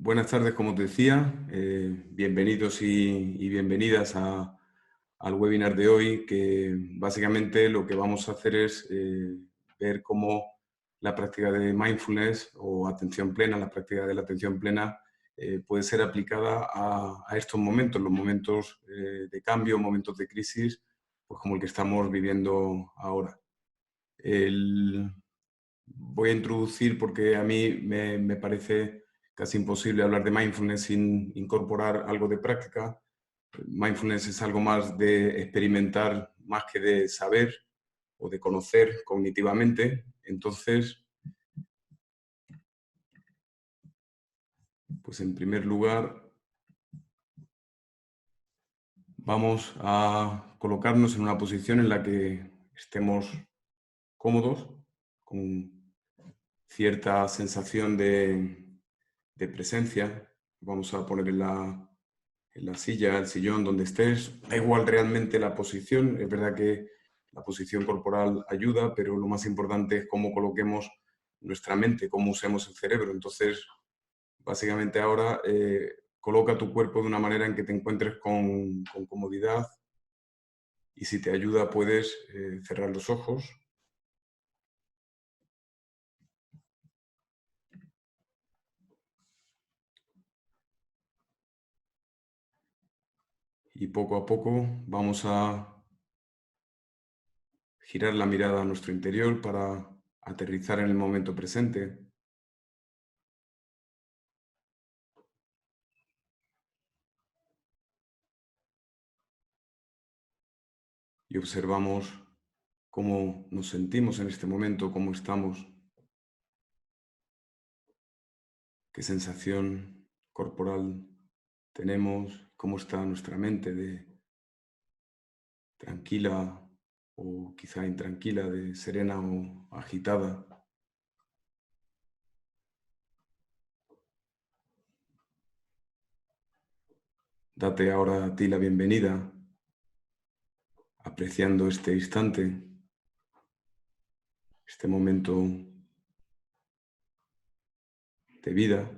Buenas tardes, como te decía, bienvenidos y bienvenidas al webinar de hoy, que básicamente lo que vamos a hacer es ver cómo la práctica de mindfulness o atención plena, la práctica de la atención plena, puede ser aplicada a estos momentos, los momentos de cambio, momentos de crisis, pues como el que estamos viviendo ahora. Voy a introducir, porque a mí me parece casi imposible hablar de mindfulness sin incorporar algo de práctica. Mindfulness es algo más de experimentar, más que de saber o de conocer cognitivamente. Entonces, pues en primer lugar, vamos a colocarnos en una posición en la que estemos cómodos, con cierta sensación de presencia. Vamos a poner en la silla, el sillón, donde estés. Da igual realmente la posición. Es verdad que la posición corporal ayuda, pero lo más importante es cómo coloquemos nuestra mente, cómo usemos el cerebro. Entonces, básicamente ahora coloca tu cuerpo de una manera en que te encuentres con comodidad, y si te ayuda puedes cerrar los ojos. Y poco a poco vamos a girar la mirada a nuestro interior para aterrizar en el momento presente. Y observamos cómo nos sentimos en este momento, cómo estamos, qué sensación corporal tenemos, cómo está nuestra mente, de tranquila o quizá intranquila, de serena o agitada. Date ahora a ti la bienvenida, apreciando este instante, este momento de vida.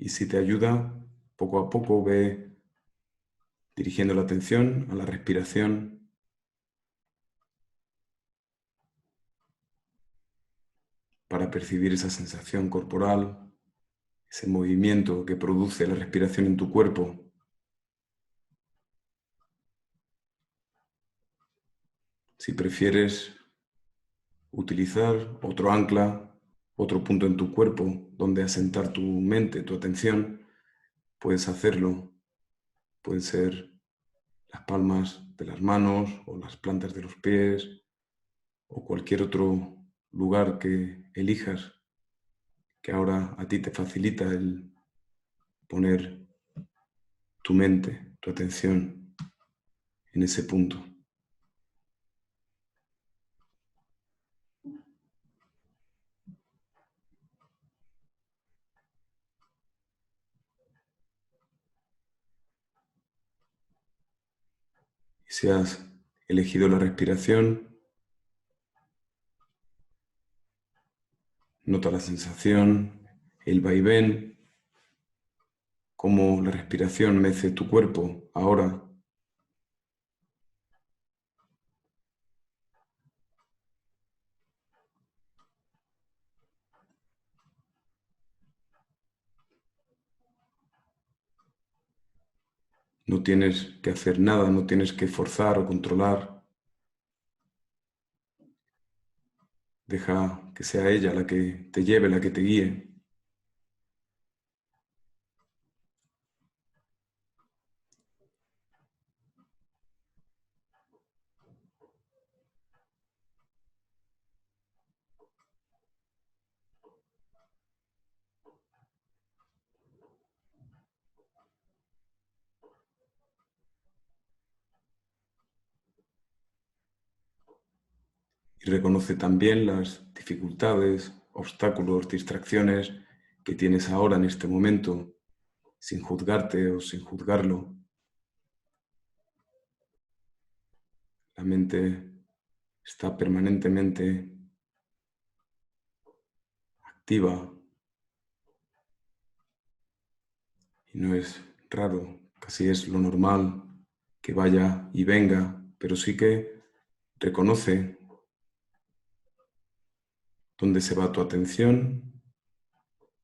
Y si te ayuda, poco a poco ve dirigiendo la atención a la respiración, para percibir esa sensación corporal, ese movimiento que produce la respiración en tu cuerpo. Si prefieres utilizar otro ancla, otro punto en tu cuerpo donde asentar tu mente, tu atención, puedes hacerlo. Pueden ser las palmas de las manos o las plantas de los pies o cualquier otro lugar que elijas, que ahora a ti te facilita el poner tu mente, tu atención en ese punto. Y si has elegido la respiración, nota la sensación, el vaivén, cómo la respiración mece tu cuerpo ahora. No tienes que hacer nada, no tienes que forzar o controlar. Deja que sea ella la que te lleve, la que te guíe. Y reconoce también las dificultades, obstáculos, distracciones que tienes ahora en este momento. sin juzgarte o sin juzgarlo. La mente está permanentemente activa y no es raro, casi es lo normal que vaya y venga, pero sí que reconoce dónde se va tu atención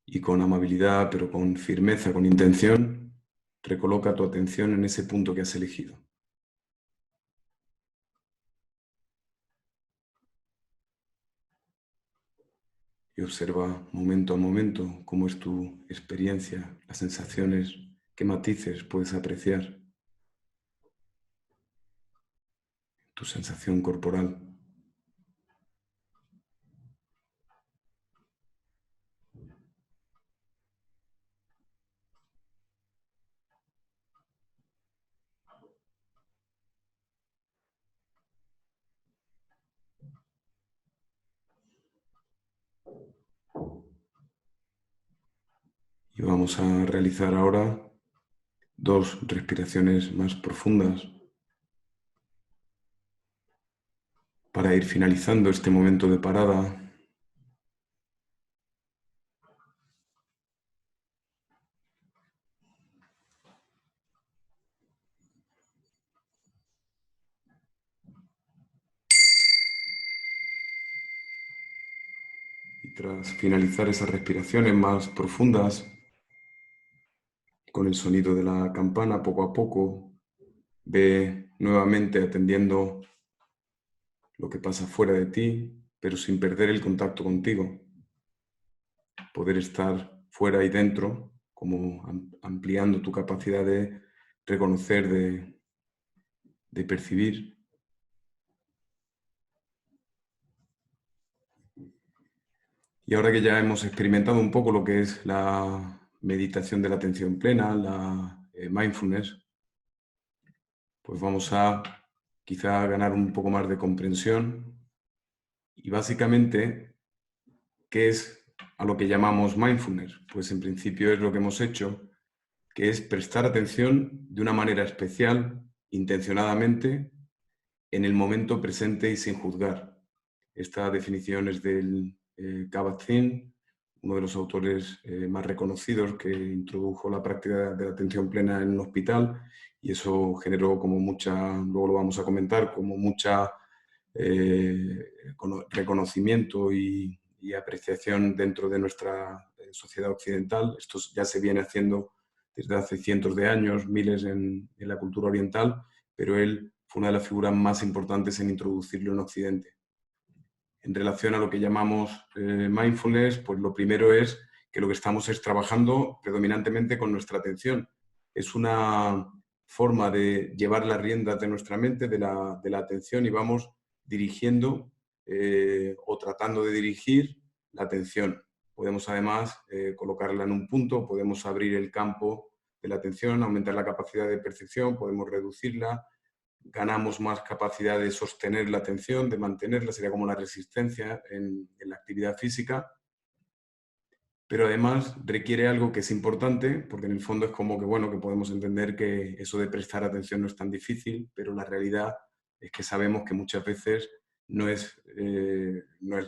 y con amabilidad, pero con firmeza, con intención, recoloca tu atención en ese punto que has elegido. Y observa momento a momento cómo es tu experiencia, las sensaciones, qué matices puedes apreciar, tu sensación corporal. Y vamos a realizar ahora 2 respiraciones más profundas para ir finalizando este momento de parada. Y tras finalizar esas respiraciones más profundas, con el sonido de la campana, poco a poco, ve nuevamente atendiendo lo que pasa fuera de ti, pero sin perder el contacto contigo. Poder estar fuera y dentro, como ampliando tu capacidad de reconocer, de percibir. Y ahora que ya hemos experimentado un poco lo que es la meditación de la atención plena, la mindfulness, pues vamos a quizá ganar un poco más de comprensión. Y básicamente, ¿qué es a lo que llamamos mindfulness? Pues en principio es lo que hemos hecho, que es prestar atención de una manera especial, intencionadamente, en el momento presente y sin juzgar. Esta definición es del Kabat-Zinn, uno de los autores más reconocidos que introdujo la práctica de la atención plena en un hospital, y eso generó como mucha, luego lo vamos a comentar, como mucha reconocimiento y apreciación dentro de nuestra sociedad occidental. Esto ya se viene haciendo desde hace cientos de años, miles en la cultura oriental, pero él fue una de las figuras más importantes en introducirlo en Occidente. En relación a lo que llamamos mindfulness, pues lo primero es que lo que estamos es trabajando predominantemente con nuestra atención. Es una forma de llevar las riendas de nuestra mente, de la atención, y vamos dirigiendo o tratando de dirigir la atención. Podemos además colocarla en un punto, podemos abrir el campo de la atención, aumentar la capacidad de percepción, podemos reducirla, ganamos más capacidad de sostener la atención, de mantenerla, sería como la resistencia en la actividad física, pero además requiere algo que es importante, porque en el fondo es como que, bueno, que podemos entender que eso de prestar atención no es tan difícil, pero la realidad es que sabemos que muchas veces no es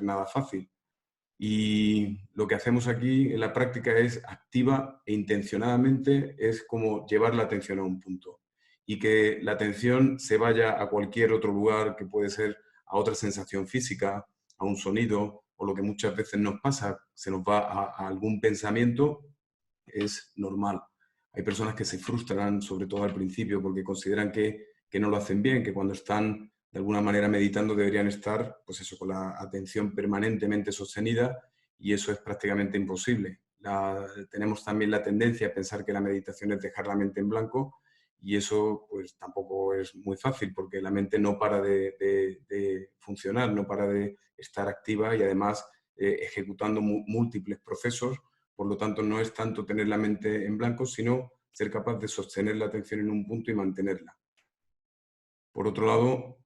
nada fácil. Y lo que hacemos aquí en la práctica es activa e intencionadamente, es como llevar la atención a un punto y que la atención se vaya a cualquier otro lugar, que puede ser a otra sensación física, a un sonido, o lo que muchas veces nos pasa, se nos va a algún pensamiento, es normal. Hay personas que se frustran, sobre todo al principio, porque consideran que no lo hacen bien, que cuando están de alguna manera meditando deberían estar, pues eso, con la atención permanentemente sostenida, y eso es prácticamente imposible. Tenemos también la tendencia a pensar que la meditación es dejar la mente en blanco, y eso pues tampoco es muy fácil, porque la mente no para de funcionar, no para de estar activa y además ejecutando múltiples procesos. Por lo tanto, no es tanto tener la mente en blanco, sino ser capaz de sostener la atención en un punto y mantenerla. Por otro lado,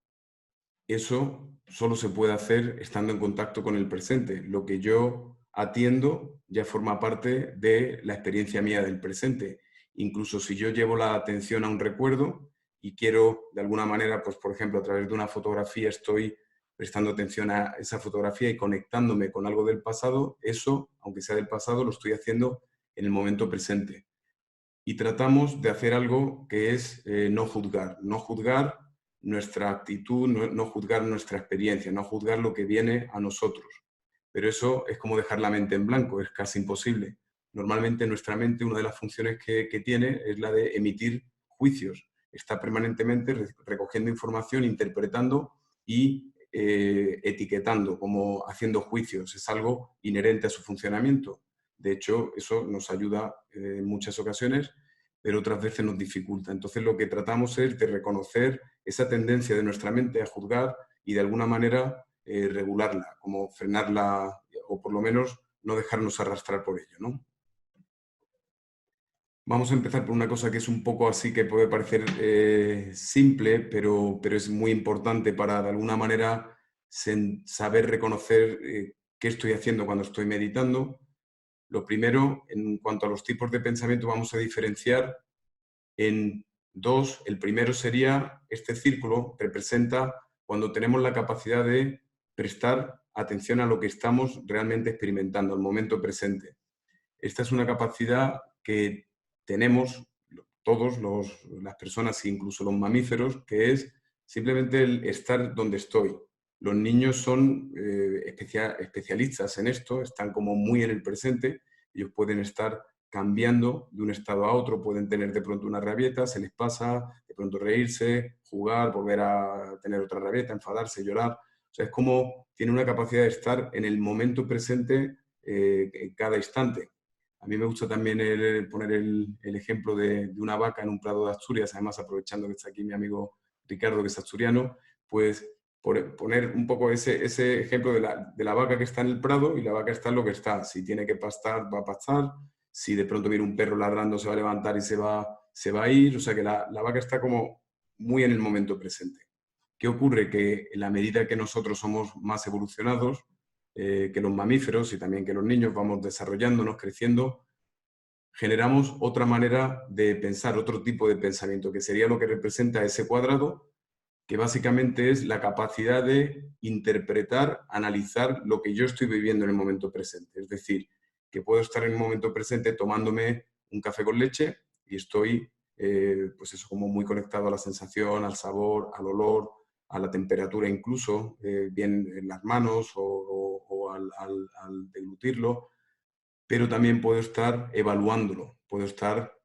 eso solo se puede hacer estando en contacto con el presente. Lo que yo atiendo ya forma parte de la experiencia mía del presente. incluso si yo llevo la atención a un recuerdo y quiero, de alguna manera, pues por ejemplo, a través de una fotografía estoy prestando atención a esa fotografía y conectándome con algo del pasado, eso, aunque sea del pasado, lo estoy haciendo en el momento presente. Y tratamos de hacer algo que es no juzgar nuestra actitud, no juzgar nuestra experiencia, no juzgar lo que viene a nosotros. Pero eso es como dejar la mente en blanco, es casi imposible. Normalmente nuestra mente, una de las funciones que tiene es la de emitir juicios. Está permanentemente recogiendo información, interpretando y etiquetando, como haciendo juicios. Es algo inherente a su funcionamiento. De hecho, eso nos ayuda en muchas ocasiones, pero otras veces nos dificulta. Entonces, lo que tratamos es de reconocer esa tendencia de nuestra mente a juzgar y de alguna manera regularla, como frenarla o por lo menos no dejarnos arrastrar por ello, ¿no? Vamos a empezar por una cosa que es un poco así, que puede parecer simple, pero es muy importante para de alguna manera saber reconocer qué estoy haciendo cuando estoy meditando. Lo primero, en cuanto a los tipos de pensamiento, vamos a diferenciar en dos. El primero sería, este círculo representa cuando tenemos la capacidad de prestar atención a lo que estamos realmente experimentando, al momento presente. Esta es una capacidad que tenemos todos las personas, incluso los mamíferos, que es simplemente el estar donde estoy. Los niños son especialistas en esto, están como muy en el presente, ellos pueden estar cambiando de un estado a otro, pueden tener de pronto una rabieta, se les pasa, de pronto reírse, jugar, volver a tener otra rabieta, enfadarse, llorar. O sea, es como tiene una capacidad de estar en el momento presente en cada instante. A mí me gusta también poner el ejemplo de una vaca en un prado de Asturias, además aprovechando que está aquí mi amigo Ricardo, que es asturiano, pues poner un poco ese ejemplo de la vaca que está en el prado y la vaca está en lo que está. Si tiene que pastar, va a pastar. Si de pronto viene un perro ladrando, se va a levantar y se va a ir. O sea que la vaca está como muy en el momento presente. ¿Qué ocurre? Que en la medida que nosotros somos más evolucionados, que los mamíferos y también que los niños vamos desarrollándonos, creciendo, generamos otra manera de pensar, otro tipo de pensamiento, que sería lo que representa ese cuadrado, que básicamente es la capacidad de interpretar, analizar lo que yo estoy viviendo en el momento presente. Es decir, que puedo estar en el momento presente tomándome un café con leche y estoy, pues eso, como muy conectado a la sensación, al sabor, al olor, a la temperatura incluso, bien en las manos o al deglutirlo, pero también puedo estar evaluándolo, puedo estar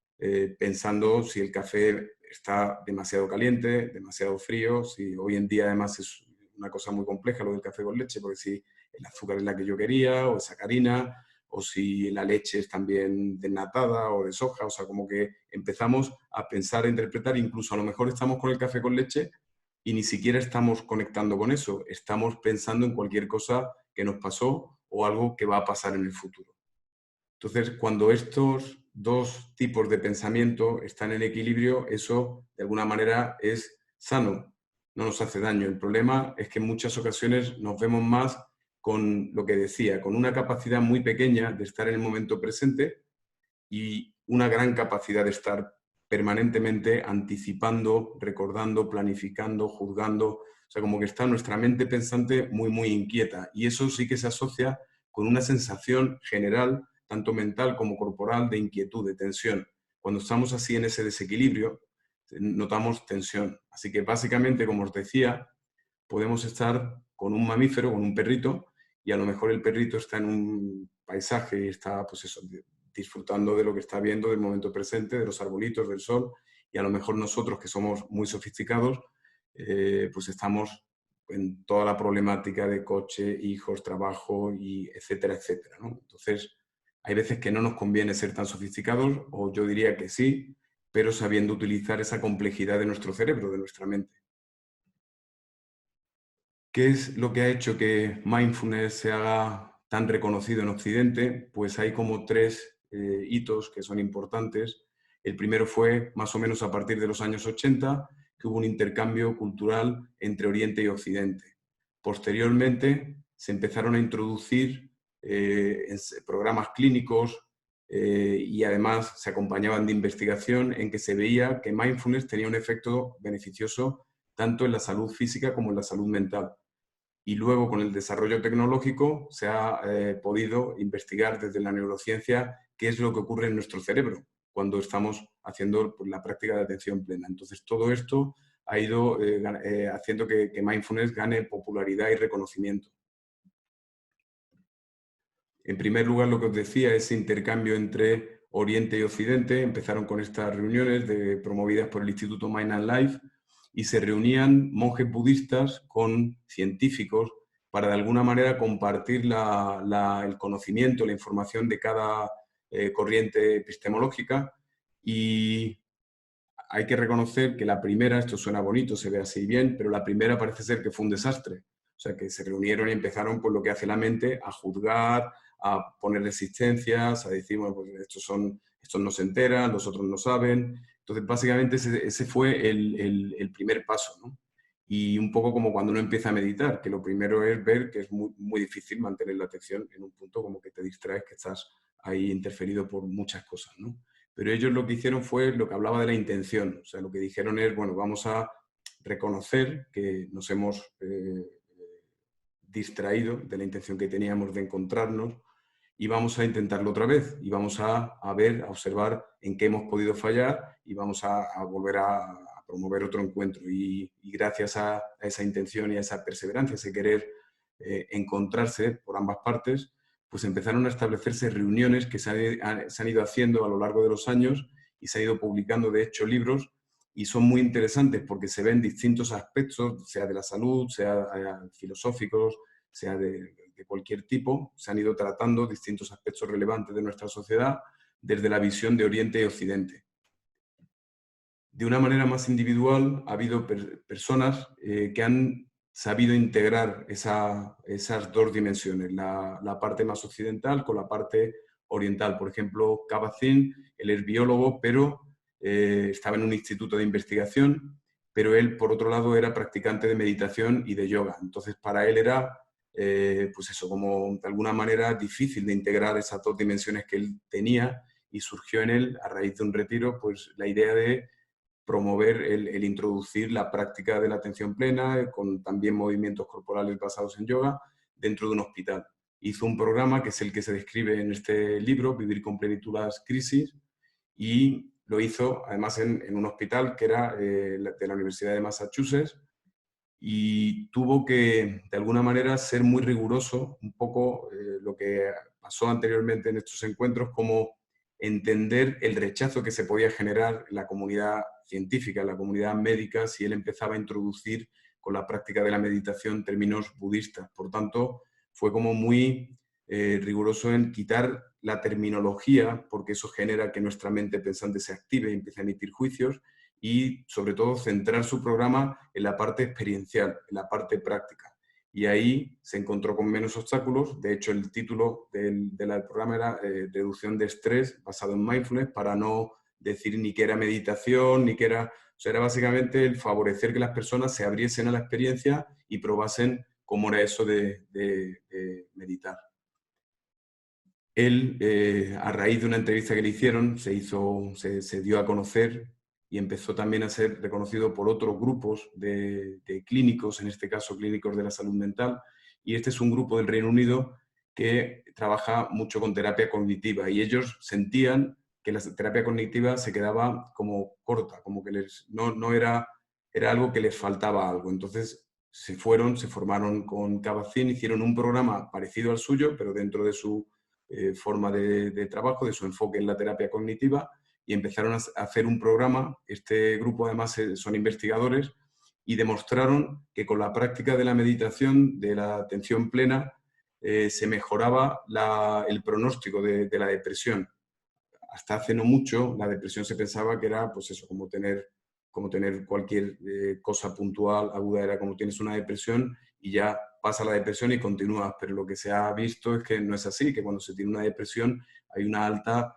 pensando si el café está demasiado caliente, demasiado frío, si hoy en día además es una cosa muy compleja lo del café con leche, porque si el azúcar es la que yo quería, o es sacarina, o si la leche es también desnatada o de soja, o sea, como que empezamos a pensar, a interpretar, incluso a lo mejor estamos con el café con leche y ni siquiera estamos conectando con eso, estamos pensando en cualquier cosa que nos pasó o algo que va a pasar en el futuro. Entonces, cuando estos dos tipos de pensamiento están en equilibrio, eso de alguna manera es sano, no nos hace daño. El problema es que en muchas ocasiones nos vemos más con lo que decía, con una capacidad muy pequeña de estar en el momento presente y una gran capacidad de estar permanentemente anticipando, recordando, planificando, juzgando. O sea, como que está nuestra mente pensante muy, muy inquieta. Y eso sí que se asocia con una sensación general, tanto mental como corporal, de inquietud, de tensión. Cuando estamos así en ese desequilibrio, notamos tensión. Así que básicamente, como os decía, podemos estar con un mamífero, con un perrito, y a lo mejor el perrito está en un paisaje y está, pues eso, disfrutando de lo que está viendo, del momento presente, de los arbolitos, del sol, y a lo mejor nosotros que somos muy sofisticados, pues estamos en toda la problemática de coche, hijos, trabajo, y etcétera, etcétera, ¿no? Entonces, hay veces que no nos conviene ser tan sofisticados, o yo diría que sí, pero sabiendo utilizar esa complejidad de nuestro cerebro, de nuestra mente. ¿Qué es lo que ha hecho que mindfulness se haga tan reconocido en Occidente? Pues hay como tres hitos que son importantes. El primero fue más o menos a partir de los años 80, que hubo un intercambio cultural entre Oriente y Occidente. Posteriormente se empezaron a introducir programas clínicos y además se acompañaban de investigación en que se veía que mindfulness tenía un efecto beneficioso tanto en la salud física como en la salud mental. Y luego, con el desarrollo tecnológico, se ha podido investigar desde la neurociencia qué es lo que ocurre en nuestro cerebro cuando estamos haciendo pues, la práctica de atención plena. Entonces, todo esto ha ido haciendo que mindfulness gane popularidad y reconocimiento. En primer lugar, lo que os decía, ese intercambio entre Oriente y Occidente. Empezaron con estas reuniones promovidas por el Instituto Mind and Life y se reunían monjes budistas con científicos para de alguna manera compartir el conocimiento, la información de cada corriente epistemológica. Y hay que reconocer que la primera, esto suena bonito, se ve así bien, pero la primera parece ser que fue un desastre. O sea, que se reunieron y empezaron por lo que hace la mente a juzgar, a poner resistencias, a decir, bueno, pues estos no se enteran, los otros no saben. Entonces, básicamente ese fue el primer paso, ¿no? Y un poco como cuando uno empieza a meditar, que lo primero es ver que es muy, muy difícil mantener la atención en un punto como que te distraes, que estás ahí interferido por muchas cosas, ¿no? Pero ellos lo que hicieron fue lo que hablaba de la intención. O sea, lo que dijeron es, bueno, vamos a reconocer que nos hemos distraído de la intención que teníamos de encontrarnos y vamos a intentarlo otra vez y vamos a ver, a observar en qué hemos podido fallar y vamos a volver a promover otro encuentro. Y gracias a esa intención y a esa perseverancia, ese querer encontrarse por ambas partes, pues empezaron a establecerse reuniones que se han ido haciendo a lo largo de los años y se han ido publicando, de hecho, libros y son muy interesantes porque se ven distintos aspectos, sea de la salud, sea filosóficos, sea de cualquier tipo. Se han ido tratando distintos aspectos relevantes de nuestra sociedad desde la visión de Oriente y Occidente. De una manera más individual, ha habido personas que han sabido integrar esas dos dimensiones, la parte más occidental con la parte oriental. Por ejemplo, Kabat-Zinn, él es biólogo, pero estaba en un instituto de investigación, pero él, por otro lado, era practicante de meditación y de yoga. Entonces, para él era, pues eso, como de alguna manera difícil de integrar esas dos dimensiones que él tenía y surgió en él, a raíz de un retiro, pues la idea de promover el introducir la práctica de la atención plena con también movimientos corporales basados en yoga dentro de un hospital. Hizo un programa que es el que se describe en este libro, Vivir con plenitud las crisis, y lo hizo además en un hospital que era de la Universidad de Massachusetts y tuvo que de alguna manera ser muy riguroso, un poco lo que pasó anteriormente en estos encuentros, como entender el rechazo que se podía generar en la comunidad científica, en la comunidad médica, si él empezaba a introducir con la práctica de la meditación términos budistas. Por tanto, fue como muy riguroso en quitar la terminología, porque eso genera que nuestra mente pensante se active y empiece a emitir juicios, y sobre todo centrar su programa en la parte experiencial, en la parte práctica. Y ahí se encontró con menos obstáculos. De hecho, el título del programa era Reducción de estrés basado en mindfulness, para no decir ni que era meditación, ni que era... O sea, era básicamente el favorecer que las personas se abriesen a la experiencia y probasen cómo era eso de meditar. Él, a raíz de una entrevista que le hicieron, se dio a conocer y empezó también a ser reconocido por otros grupos de clínicos, en este caso clínicos de la salud mental, y este es un grupo del Reino Unido que trabaja mucho con terapia cognitiva y ellos sentían que la terapia cognitiva se quedaba como corta, como que no era algo que les faltaba algo. Entonces se formaron con Kabat-Zinn, hicieron un programa parecido al suyo, pero dentro de su forma de trabajo, de su enfoque en la terapia cognitiva, y empezaron a hacer un programa. Este grupo además son investigadores y demostraron que con la práctica de la meditación, de la atención plena, se mejoraba el pronóstico de la depresión. Hasta hace no mucho la depresión se pensaba que era pues eso, como tener cualquier cosa puntual, aguda, era como tienes una depresión y ya pasa la depresión y continúas, pero lo que se ha visto es que no es así, que cuando se tiene una depresión hay una alta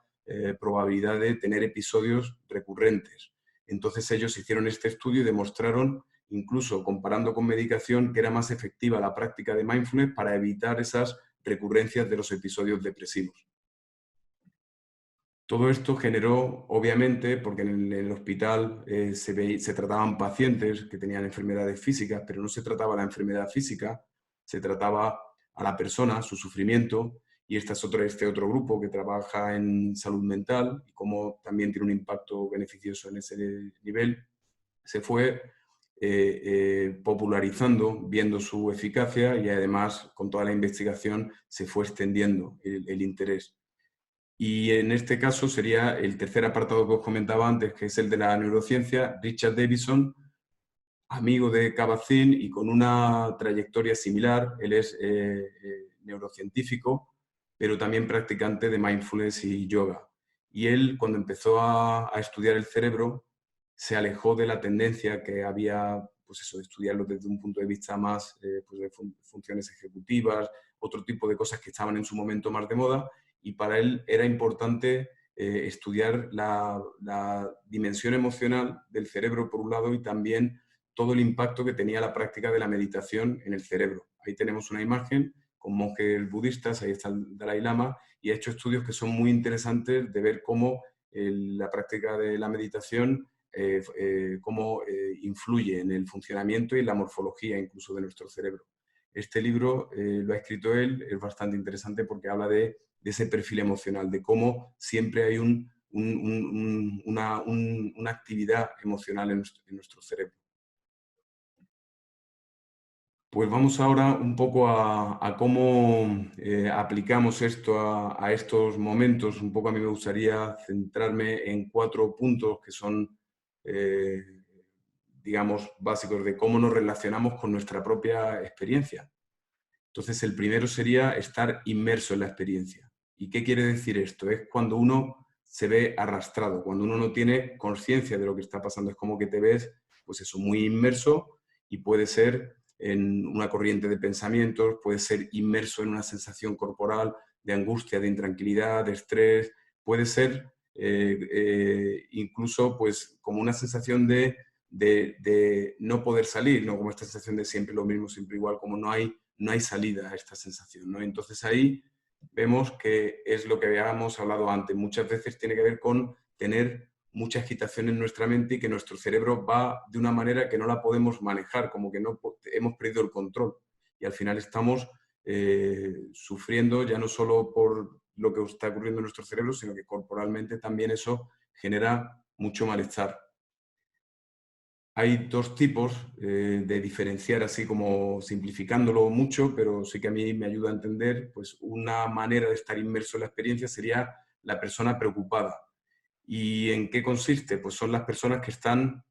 probabilidad de tener episodios recurrentes. Entonces ellos hicieron este estudio y demostraron, incluso comparando con medicación, que era más efectiva la práctica de mindfulness para evitar esas recurrencias de los episodios depresivos. Todo esto generó, obviamente, porque en el hospital se trataban pacientes que tenían enfermedades físicas, pero no se trataba la enfermedad física, se trataba a la persona, su sufrimiento, y este otro grupo que trabaja en salud mental y cómo también tiene un impacto beneficioso en ese nivel, se fue popularizando, viendo su eficacia y además con toda la investigación se fue extendiendo el interés. Y en este caso sería el tercer apartado que os comentaba antes, que es el de la neurociencia. Richard Davidson, amigo de Kabat-Zinn y con una trayectoria similar. Él es neurocientífico, pero también practicante de mindfulness y yoga. Y él, cuando empezó a estudiar el cerebro, se alejó de la tendencia que había, pues eso, de estudiarlo desde un punto de vista más pues de funciones ejecutivas, otro tipo de cosas que estaban en su momento más de moda, y para él era importante estudiar la dimensión emocional del cerebro, por un lado, y también todo el impacto que tenía la práctica de la meditación en el cerebro. Ahí tenemos una imagen con monjes budistas, ahí está el Dalai Lama, y ha hecho estudios que son muy interesantes de ver cómo la práctica de la meditación cómo influye en el funcionamiento y la morfología incluso de nuestro cerebro. Este libro lo ha escrito él, es bastante interesante porque habla de ese perfil emocional, de cómo siempre hay una actividad emocional en nuestro cerebro. Pues vamos ahora un poco a cómo aplicamos esto a estos momentos. Un poco a mí me gustaría centrarme en 4 puntos que son, eh, digamos, básicos de cómo nos relacionamos con nuestra propia experiencia. Entonces, el primero sería estar inmerso en la experiencia. ¿Y qué quiere decir esto? Es cuando uno se ve arrastrado, cuando uno no tiene conciencia de lo que está pasando. Es como que te ves, pues eso, muy inmerso y puede ser en una corriente de pensamientos, puede ser inmerso en una sensación corporal de angustia, de intranquilidad, de estrés, puede ser incluso pues como una sensación de no poder salir, ¿no? Como esta sensación de siempre lo mismo, siempre igual, como no hay salida a esta sensación, ¿no? Entonces ahí vemos que es lo que habíamos hablado antes. Muchas veces tiene que ver con tener mucha agitación en nuestra mente y que nuestro cerebro va de una manera que no la podemos manejar, como que no hemos perdido el control. Y al final estamos sufriendo ya no solo por lo que está ocurriendo en nuestro cerebro, sino que corporalmente también eso genera mucho malestar. Hay 2 tipos de diferenciar, así como simplificándolo mucho, pero sí que a mí me ayuda a entender, pues una manera de estar inmerso en la experiencia sería la persona preocupada. ¿Y en qué consiste? Pues son las personas que están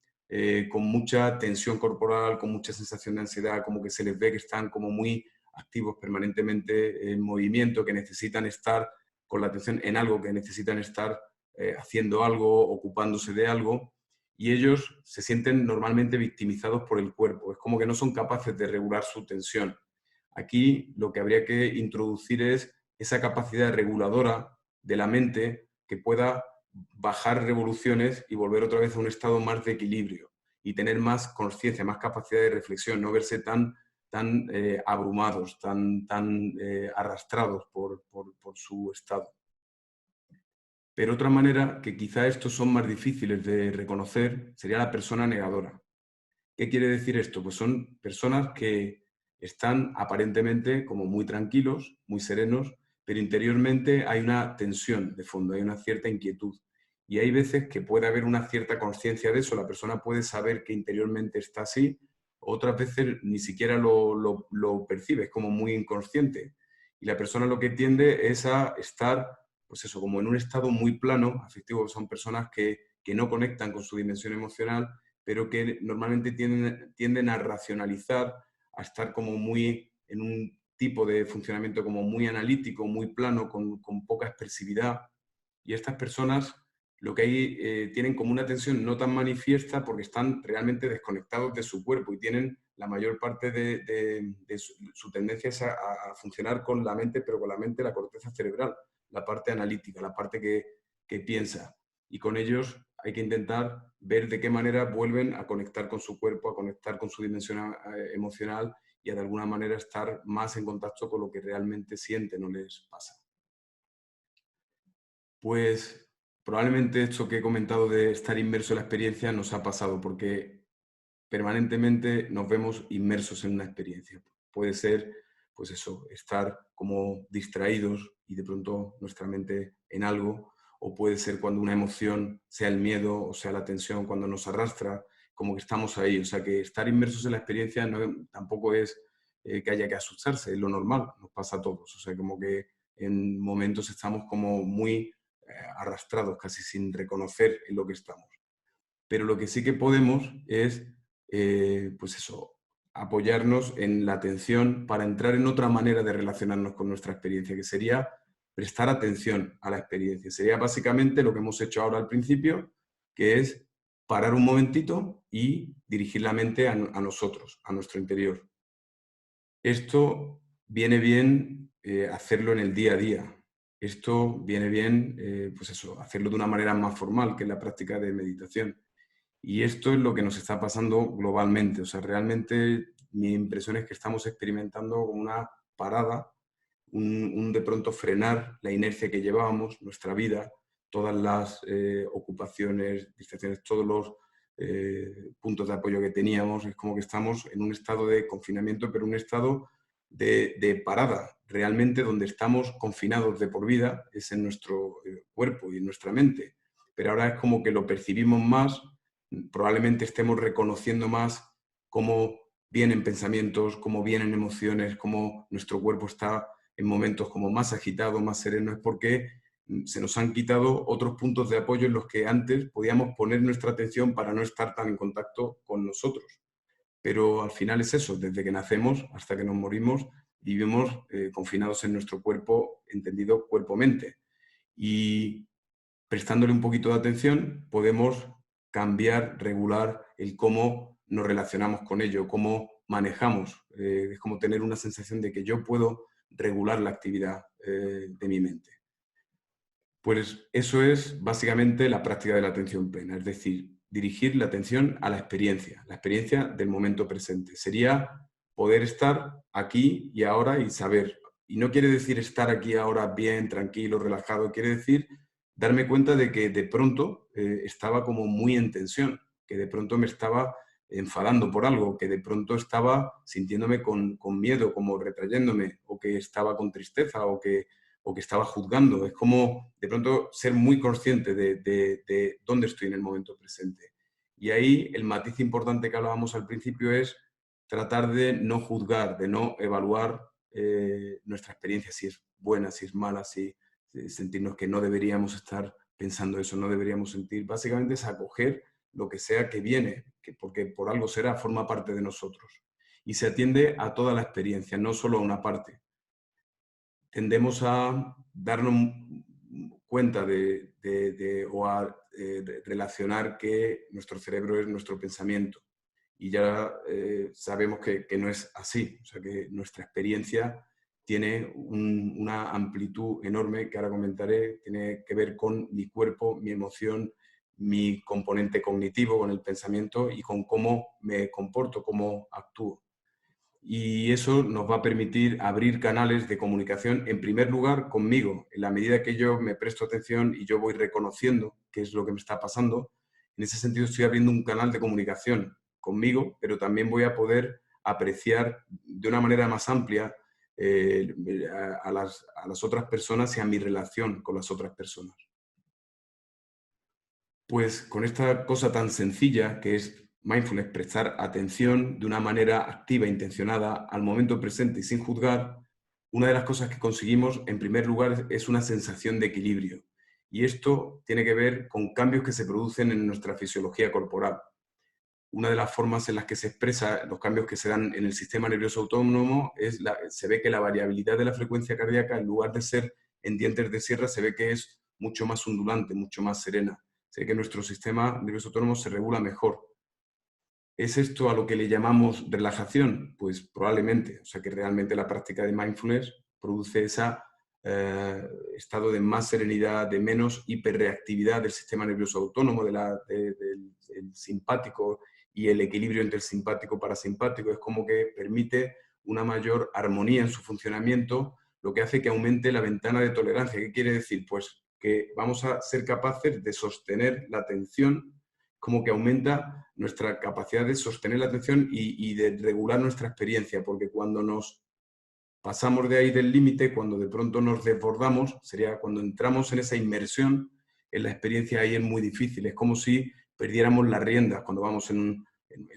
con mucha tensión corporal, con mucha sensación de ansiedad, como que se les ve que están como muy activos permanentemente en movimiento, que necesitan estar con la atención en algo, que necesitan estar haciendo algo, ocupándose de algo, y ellos se sienten normalmente victimizados por el cuerpo. Es como que no son capaces de regular su tensión. Aquí lo que habría que introducir es esa capacidad reguladora de la mente que pueda bajar revoluciones y volver otra vez a un estado más de equilibrio y tener más conciencia, más capacidad de reflexión, no verse tan abrumados, tan arrastrados por su estado. Pero otra manera, que quizá estos son más difíciles de reconocer, sería la persona negadora. ¿Qué quiere decir esto? Pues son personas que están aparentemente como muy tranquilos, muy serenos, pero interiormente hay una tensión de fondo, hay una cierta inquietud. Y hay veces que puede haber una cierta conciencia de eso, la persona puede saber que interiormente está así, otras veces ni siquiera lo percibe, es como muy inconsciente. Y la persona lo que tiende es a estar, pues eso, como en un estado muy plano, afectivo, son personas que no conectan con su dimensión emocional, pero que normalmente tienden a racionalizar, a estar como muy en un tipo de funcionamiento como muy analítico, muy plano, con poca expresividad. Y estas personas lo que hay, tienen como una tensión no tan manifiesta porque están realmente desconectados de su cuerpo y tienen la mayor parte de su tendencia es a funcionar con la mente, pero con la mente, la corteza cerebral, la parte analítica, la parte que piensa. Y con ellos hay que intentar ver de qué manera vuelven a conectar con su cuerpo, a conectar con su dimensión emocional y a de alguna manera estar más en contacto con lo que realmente sienten o les pasa. Pues probablemente esto que he comentado de estar inmerso en la experiencia nos ha pasado porque permanentemente nos vemos inmersos en una experiencia. Puede ser, pues eso, estar como distraídos y de pronto nuestra mente en algo, o puede ser cuando una emoción, sea el miedo o sea la tensión, cuando nos arrastra, como que estamos ahí. O sea que estar inmersos en la experiencia tampoco es que haya que asustarse, es lo normal, nos pasa a todos. O sea, como que en momentos estamos como muy arrastrados, casi sin reconocer en lo que estamos. Pero lo que sí que podemos es, pues eso, apoyarnos en la atención para entrar en otra manera de relacionarnos con nuestra experiencia, que sería prestar atención a la experiencia. Sería básicamente lo que hemos hecho ahora al principio, que es parar un momentito y dirigir la mente a nosotros, a nuestro interior. Esto viene bien hacerlo en el día a día. Esto viene bien, pues eso, hacerlo de una manera más formal, que es la práctica de meditación. Y esto es lo que nos está pasando globalmente. O sea, realmente mi impresión es que estamos experimentando como una parada, un de pronto frenar la inercia que llevábamos, nuestra vida, todas las ocupaciones, distracciones, todos los puntos de apoyo que teníamos. Es como que estamos en un estado de confinamiento, pero un estado de parada. Realmente donde estamos confinados de por vida es en nuestro cuerpo y en nuestra mente. Pero ahora es como que lo percibimos más, probablemente estemos reconociendo más cómo vienen pensamientos, cómo vienen emociones, cómo nuestro cuerpo está en momentos como más agitado, más sereno, es porque se nos han quitado otros puntos de apoyo en los que antes podíamos poner nuestra atención para no estar tan en contacto con nosotros. Pero al final es eso, desde que nacemos hasta que nos morimos, vivimos confinados en nuestro cuerpo, entendido cuerpo-mente. Y prestándole un poquito de atención, podemos cambiar, regular el cómo nos relacionamos con ello, cómo manejamos. Es como tener una sensación de que yo puedo regular la actividad de mi mente. Pues eso es básicamente la práctica de la atención plena, es decir, dirigir la atención a la experiencia del momento presente. Sería poder estar aquí y ahora y saber. Y no quiere decir estar aquí ahora bien, tranquilo, relajado, quiere decir darme cuenta de que de pronto estaba como muy en tensión, que de pronto me estaba enfadando por algo, que de pronto estaba sintiéndome con miedo, como retrayéndome, o que estaba con tristeza, o que estaba juzgando. Es como de pronto ser muy consciente de dónde estoy en el momento presente. Y ahí el matiz importante que hablábamos al principio es tratar de no juzgar, de no evaluar nuestra experiencia, si es buena, si es mala, si sentirnos que no deberíamos estar pensando eso, no deberíamos sentir. Básicamente es acoger lo que sea que viene, porque por algo será, forma parte de nosotros. Y se atiende a toda la experiencia, no solo a una parte. Tendemos a darnos cuenta o a relacionar que nuestro cerebro es nuestro pensamiento. Y ya sabemos que no es así. O sea, que nuestra experiencia tiene una amplitud enorme que ahora comentaré, tiene que ver con mi cuerpo, mi emoción, mi componente cognitivo, con el pensamiento y con cómo me comporto, cómo actúo. Y eso nos va a permitir abrir canales de comunicación, en primer lugar, conmigo. En la medida que yo me presto atención y yo voy reconociendo qué es lo que me está pasando, en ese sentido estoy abriendo un canal de comunicación conmigo, pero también voy a poder apreciar de una manera más amplia a las otras personas y a mi relación con las otras personas. Pues con esta cosa tan sencilla que es mindfulness, prestar atención de una manera activa e intencionada al momento presente y sin juzgar, una de las cosas que conseguimos, en primer lugar, es una sensación de equilibrio. Y esto tiene que ver con cambios que se producen en nuestra fisiología corporal. Una de las formas en las que se expresa los cambios que se dan en el sistema nervioso autónomo es se ve que la variabilidad de la frecuencia cardíaca, en lugar de ser en dientes de sierra, se ve que es mucho más ondulante, mucho más serena. Se ve que nuestro sistema nervioso autónomo se regula mejor. ¿Es esto a lo que le llamamos relajación? Pues probablemente. O sea que realmente la práctica de mindfulness produce ese estado de más serenidad, de menos hiperreactividad del sistema nervioso autónomo, del simpático y el equilibrio entre el simpático y parasimpático. Es como que permite una mayor armonía en su funcionamiento, lo que hace que aumente la ventana de tolerancia. ¿Qué quiere decir? Pues que vamos a ser capaces de sostener la atención, como que aumenta nuestra capacidad de sostener la atención y de regular nuestra experiencia, porque cuando nos pasamos de ahí del límite, cuando de pronto nos desbordamos, sería cuando entramos en esa inmersión en la experiencia. Ahí es muy difícil, es como si perdiéramos las riendas cuando vamos en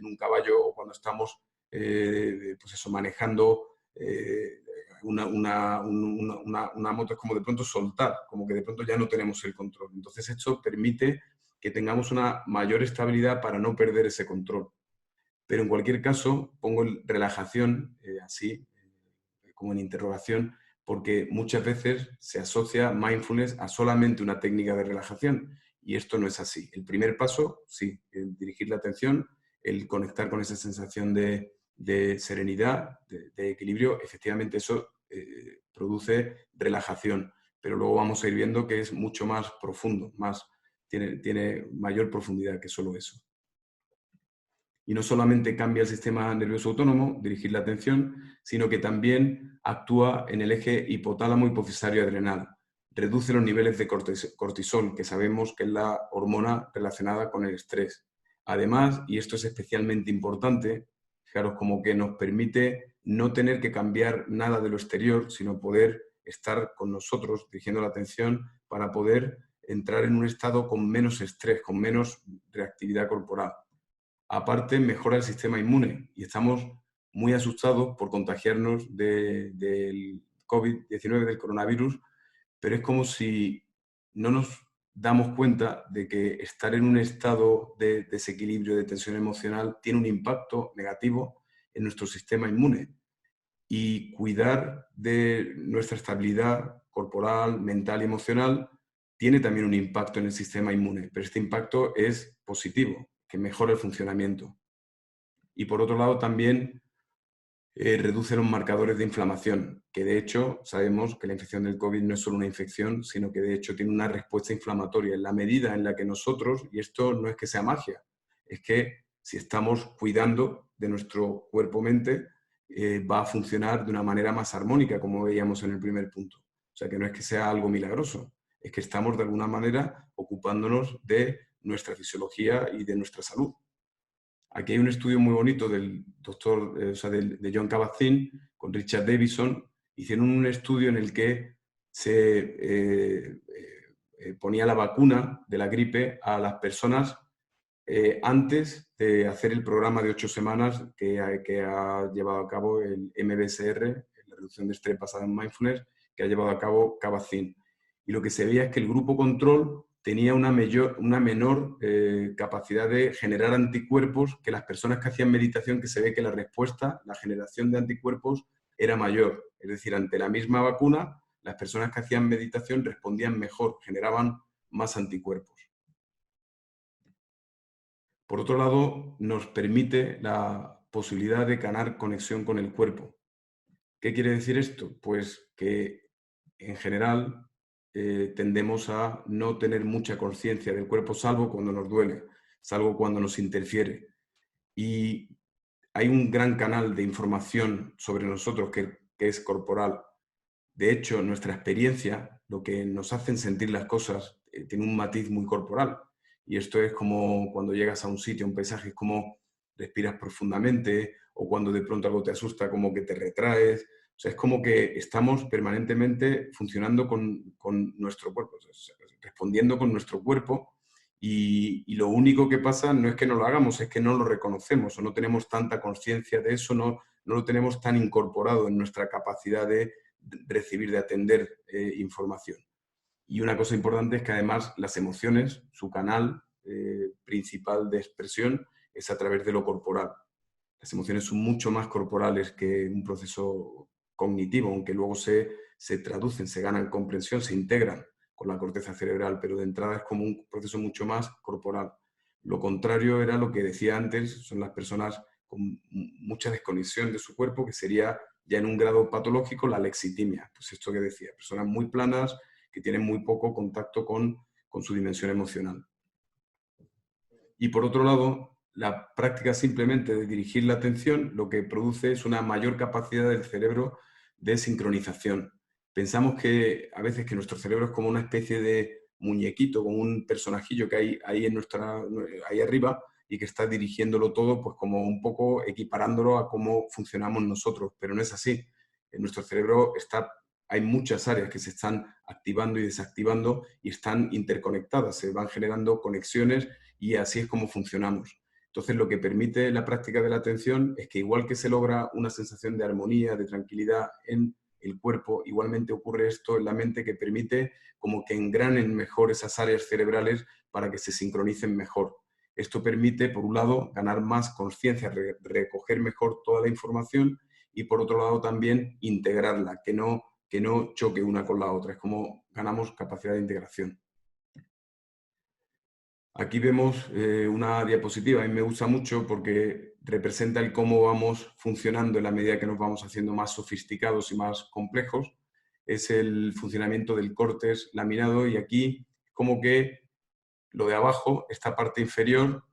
un caballo o cuando estamos pues eso, manejando una moto. Es como de pronto soltar, como que de pronto ya no tenemos el control. Entonces esto permite que tengamos una mayor estabilidad para no perder ese control. Pero en cualquier caso, pongo relajación así, como en interrogación, porque muchas veces se asocia mindfulness a solamente una técnica de relajación, y esto no es así. El primer paso, sí, el dirigir la atención, el conectar con esa sensación de serenidad, de equilibrio, efectivamente eso produce relajación, pero luego vamos a ir viendo que es mucho más profundo, tiene mayor profundidad que solo eso. Y no solamente cambia el sistema nervioso autónomo, dirigir la atención, sino que también actúa en el eje hipotálamo hipofisario adrenal. Reduce los niveles de cortisol, que sabemos que es la hormona relacionada con el estrés. Además, y esto es especialmente importante, fijaros, como que nos permite no tener que cambiar nada de lo exterior, sino poder estar con nosotros dirigiendo la atención para poder entrar en un estado con menos estrés, con menos reactividad corporal. Aparte, mejora el sistema inmune y estamos muy asustados por contagiarnos del COVID-19, del coronavirus, pero es como si no nos damos cuenta de que estar en un estado de desequilibrio, de tensión emocional, tiene un impacto negativo en nuestro sistema inmune. Y cuidar de nuestra estabilidad corporal, mental y emocional tiene también un impacto en el sistema inmune, pero este impacto es positivo, que mejora el funcionamiento. Y por otro lado también reduce los marcadores de inflamación, que de hecho sabemos que la infección del COVID no es solo una infección, sino que de hecho tiene una respuesta inflamatoria en la medida en la que nosotros, y esto no es que sea magia, es que si estamos cuidando de nuestro cuerpo-mente, va a funcionar de una manera más armónica, como veíamos en el primer punto. O sea que no es que sea algo milagroso, es que estamos de alguna manera ocupándonos de nuestra fisiología y de nuestra salud. Aquí hay un estudio muy bonito del doctor, de John Kabat-Zinn con Richard Davidson. Hicieron un estudio en el que se ponía la vacuna de la gripe a las personas antes de hacer el programa de 8 semanas que ha llevado a cabo el MBSR, la reducción de estrés basada en mindfulness, que ha llevado a cabo Kabat-Zinn. Y lo que se veía es que el grupo control tenía una menor capacidad de generar anticuerpos que las personas que hacían meditación, que se ve que la respuesta, la generación de anticuerpos era mayor. Es decir, ante la misma vacuna, las personas que hacían meditación respondían mejor, generaban más anticuerpos. Por otro lado, nos permite la posibilidad de ganar conexión con el cuerpo. ¿Qué quiere decir esto? Pues que en general tendemos a no tener mucha conciencia del cuerpo, salvo cuando nos duele, salvo cuando nos interfiere. Y hay un gran canal de información sobre nosotros que es corporal. De hecho, nuestra experiencia, lo que nos hacen sentir las cosas, tiene un matiz muy corporal. Y esto es como cuando llegas a un sitio, un paisaje, es como respiras profundamente, o cuando de pronto algo te asusta, como que te retraes. O sea, es como que estamos permanentemente funcionando con nuestro cuerpo, respondiendo con nuestro cuerpo, y lo único que pasa no es que no lo hagamos, es que no lo reconocemos o no tenemos tanta conciencia de eso, no lo tenemos tan incorporado en nuestra capacidad de recibir, de atender información. Y una cosa importante es que además las emociones, su canal principal de expresión es a través de lo corporal. Las emociones son mucho más corporales que un proceso cognitivo, aunque luego se traducen, se ganan comprensión, se integran con la corteza cerebral, pero de entrada es como un proceso mucho más corporal. Lo contrario era lo que decía antes, son las personas con mucha desconexión de su cuerpo, que sería ya en un grado patológico la lexitimia. Pues esto que decía, personas muy planas que tienen muy poco contacto con su dimensión emocional. Y por otro lado, la práctica simplemente de dirigir la atención lo que produce es una mayor capacidad del cerebro de sincronización. Pensamos que a veces que nuestro cerebro es como una especie de muñequito, como un personajillo que hay ahí, ahí arriba y que está dirigiéndolo todo, pues como un poco equiparándolo a cómo funcionamos nosotros, pero no es así. En nuestro cerebro hay muchas áreas que se están activando y desactivando y están interconectadas, se van generando conexiones y así es como funcionamos. Entonces, lo que permite la práctica de la atención es que igual que se logra una sensación de armonía, de tranquilidad en el cuerpo, igualmente ocurre esto en la mente que permite como que engranen mejor esas áreas cerebrales para que se sincronicen mejor. Esto permite, por un lado, ganar más conciencia, recoger mejor toda la información y, por otro lado, también integrarla, que no choque una con la otra. Es como ganamos capacidad de integración. Aquí vemos una diapositiva, a mí me gusta mucho porque representa el cómo vamos funcionando en la medida que nos vamos haciendo más sofisticados y más complejos. Es el funcionamiento del córtex laminado y aquí como que lo de abajo, esta parte inferior,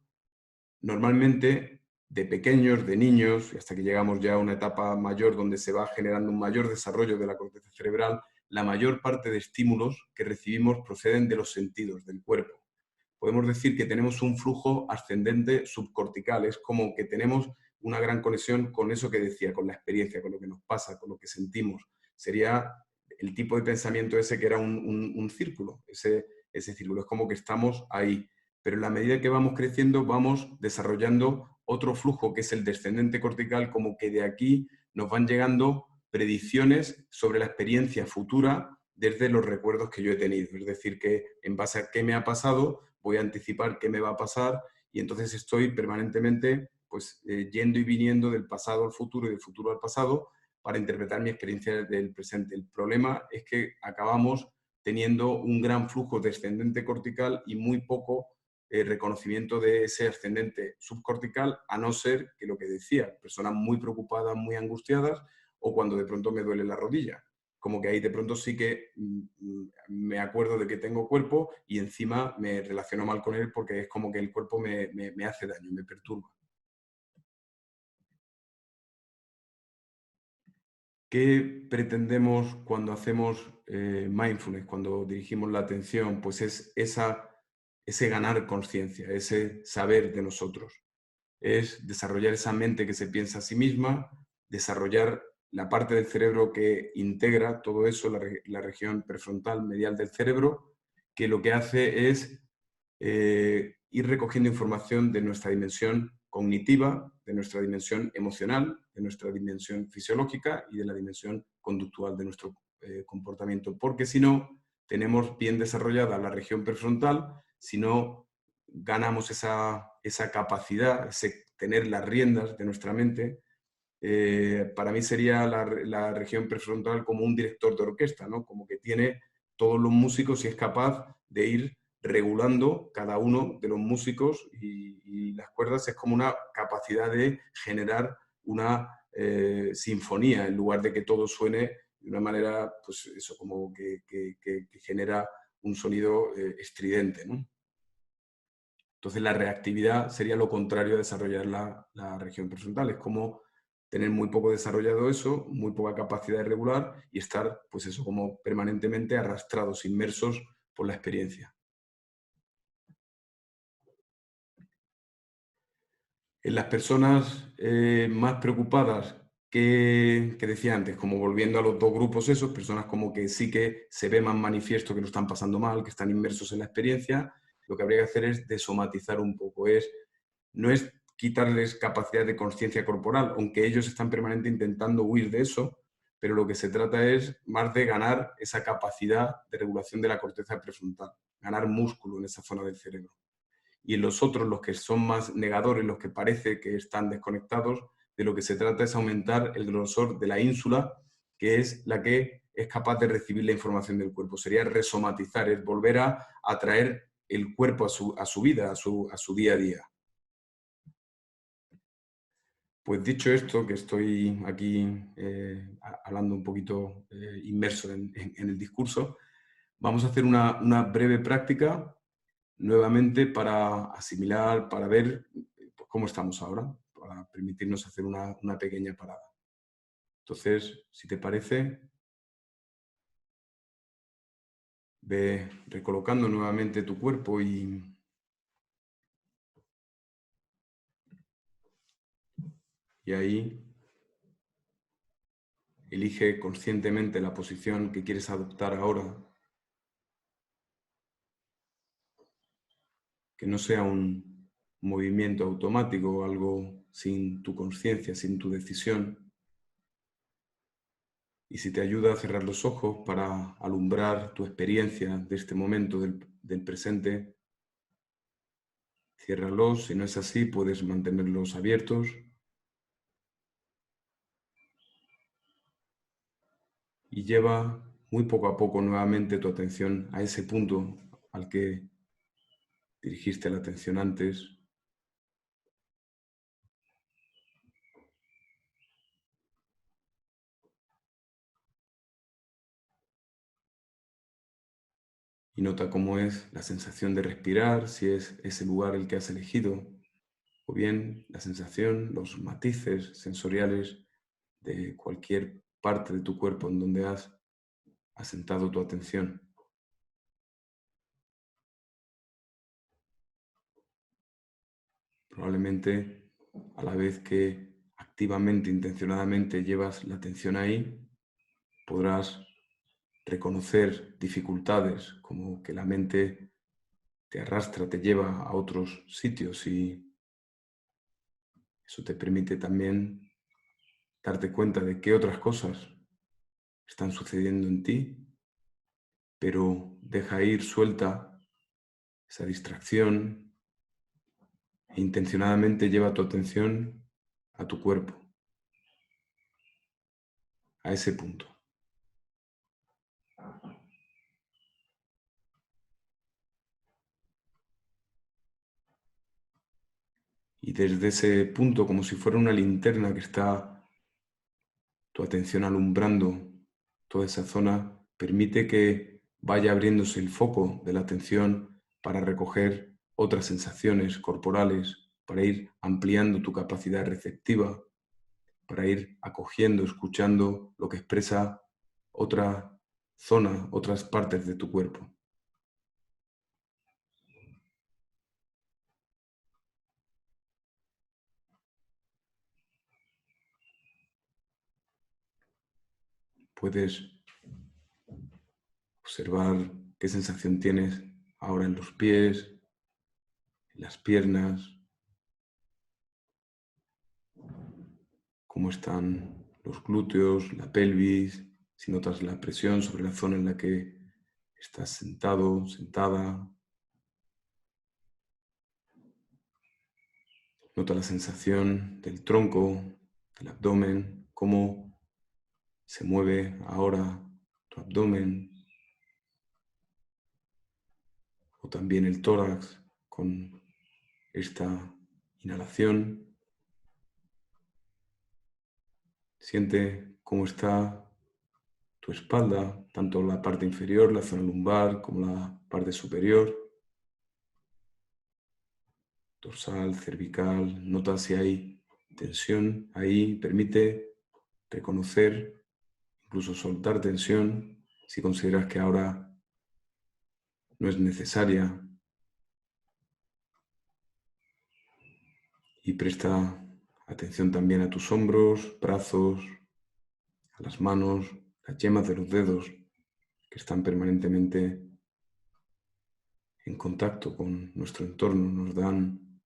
normalmente de pequeños, de niños, y hasta que llegamos ya a una etapa mayor donde se va generando un mayor desarrollo de la corteza cerebral, la mayor parte de estímulos que recibimos proceden de los sentidos, del cuerpo. Podemos decir que tenemos un flujo ascendente subcortical, es como que tenemos una gran conexión con eso que decía, con la experiencia, con lo que nos pasa, con lo que sentimos. Sería el tipo de pensamiento ese que era un círculo, ese círculo, es como que estamos ahí. Pero en la medida que vamos creciendo vamos desarrollando otro flujo que es el descendente cortical, como que de aquí nos van llegando predicciones sobre la experiencia futura desde los recuerdos que yo he tenido. Es decir, que en base a qué me ha pasado, voy a anticipar qué me va a pasar y entonces estoy permanentemente pues, yendo y viniendo del pasado al futuro y del futuro al pasado para interpretar mi experiencia del presente. El problema es que acabamos teniendo un gran flujo descendente cortical y muy poco reconocimiento de ese ascendente subcortical, a no ser que lo que decía, personas muy preocupadas, muy angustiadas, o cuando de pronto me duele la rodilla. Como que ahí de pronto sí que me acuerdo de que tengo cuerpo y encima me relaciono mal con él porque es como que el cuerpo me hace daño, me perturba. ¿Qué pretendemos cuando hacemos mindfulness, cuando dirigimos la atención? Pues es ese ganar conciencia, ese saber de nosotros. Es desarrollar esa mente que se piensa a sí misma, desarrollar la parte del cerebro que integra todo eso, la región prefrontal medial del cerebro, que lo que hace es ir recogiendo información de nuestra dimensión cognitiva, de nuestra dimensión emocional, de nuestra dimensión fisiológica y de la dimensión conductual de nuestro comportamiento. Porque si no, tenemos bien desarrollada la región prefrontal, si no ganamos esa capacidad, ese tener las riendas de nuestra mente, para mí sería la región prefrontal como un director de orquesta, ¿no? Como que tiene todos los músicos y es capaz de ir regulando cada uno de los músicos y las cuerdas es como una capacidad de generar una sinfonía en lugar de que todo suene de una manera, pues eso, como que genera un sonido estridente, ¿no? Entonces la reactividad sería lo contrario a desarrollar la región prefrontal. Es como tener muy poco desarrollado eso, muy poca capacidad de regular y estar, pues eso, como permanentemente arrastrados, inmersos por la experiencia. En las personas más preocupadas que decía antes, como volviendo a los dos grupos esos, personas como que sí que se ve más manifiesto que lo están pasando mal, que están inmersos en la experiencia, lo que habría que hacer es desomatizar un poco, no es quitarles capacidad de conciencia corporal, aunque ellos están permanentemente intentando huir de eso, pero lo que se trata es más de ganar esa capacidad de regulación de la corteza prefrontal, ganar músculo en esa zona del cerebro. Y en los otros, los que son más negadores, los que parece que están desconectados, de lo que se trata es aumentar el grosor de la ínsula, que es la que es capaz de recibir la información del cuerpo. Sería resomatizar, es volver a atraer el cuerpo a su vida, a su día a día. Pues dicho esto, que estoy aquí hablando un poquito inmerso en el discurso, vamos a hacer una breve práctica nuevamente para asimilar, para ver pues, cómo estamos ahora, para permitirnos hacer una pequeña parada. Entonces, si te parece, Ve recolocando nuevamente tu cuerpo y ahí elige conscientemente la posición que quieres adoptar ahora, que no sea un movimiento automático o algo sin tu conciencia, sin tu decisión. Y si te ayuda a cerrar los ojos para alumbrar tu experiencia de este momento del presente, ciérralos. Si no es así, puedes mantenerlos abiertos. Y lleva muy poco a poco nuevamente tu atención a ese punto al que dirigiste la atención antes. Y nota cómo es la sensación de respirar, si es ese lugar el que has elegido, o bien la sensación, los matices sensoriales de cualquier parte de tu cuerpo en donde has asentado tu atención. Probablemente a la vez que activamente, intencionadamente llevas la atención ahí, podrás reconocer dificultades como que la mente te arrastra, te lleva a otros sitios y eso te permite también darte cuenta de qué otras cosas están sucediendo en ti, pero deja ir suelta esa distracción e intencionadamente lleva tu atención a tu cuerpo, a ese punto. Y desde ese punto, como si fuera una linterna que está tu atención alumbrando toda esa zona, permite que vaya abriéndose el foco de la atención para recoger otras sensaciones corporales, para ir ampliando tu capacidad receptiva, para ir acogiendo, escuchando lo que expresa otra zona, otras partes de tu cuerpo. Puedes observar qué sensación tienes ahora en los pies, en las piernas, cómo están los glúteos, la pelvis, si notas la presión sobre la zona en la que estás sentado, sentada. Nota la sensación del tronco, del abdomen, cómo se mueve ahora tu abdomen o también el tórax con esta inhalación. Siente cómo está tu espalda, tanto la parte inferior, la zona lumbar, como la parte superior, dorsal, cervical. Nota si hay tensión ahí. Permite reconocer, incluso soltar tensión si consideras que ahora no es necesaria. Y presta atención también a tus hombros, brazos, a las manos, las yemas de los dedos que están permanentemente en contacto con nuestro entorno, nos dan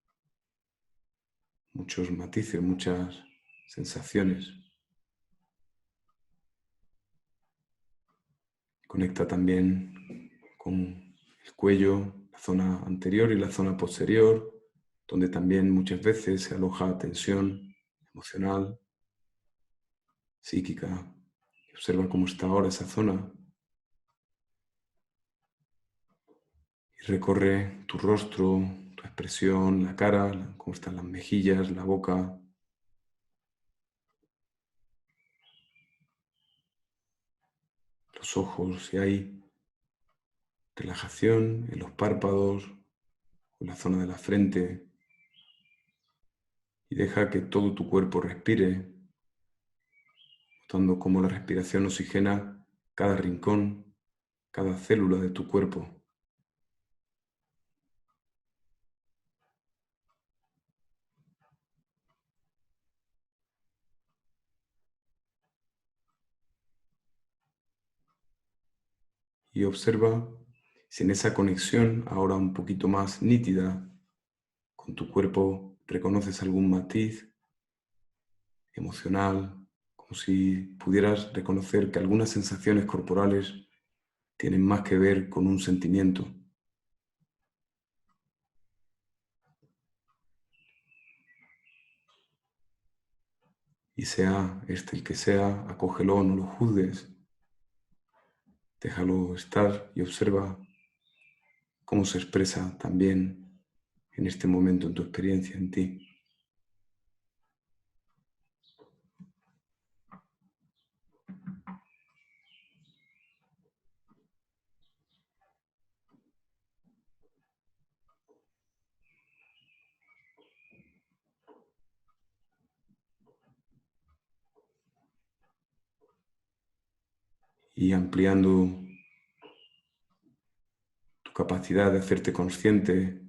muchos matices, muchas sensaciones. Conecta también con el cuello, la zona anterior y la zona posterior, donde también muchas veces se aloja tensión emocional, psíquica. Observa cómo está ahora esa zona y recorre tu rostro, tu expresión, la cara, cómo están las mejillas, la boca, los ojos, si hay relajación en los párpados, en la zona de la frente, y deja que todo tu cuerpo respire, notando cómo la respiración oxigena cada rincón, cada célula de tu cuerpo. Y observa si en esa conexión, ahora un poquito más nítida, con tu cuerpo reconoces algún matiz emocional, como si pudieras reconocer que algunas sensaciones corporales tienen más que ver con un sentimiento. Y sea este el que sea, acógelo, no lo juzgues, déjalo estar y observa cómo se expresa también en este momento en tu experiencia, en ti. Y ampliando tu capacidad de hacerte consciente,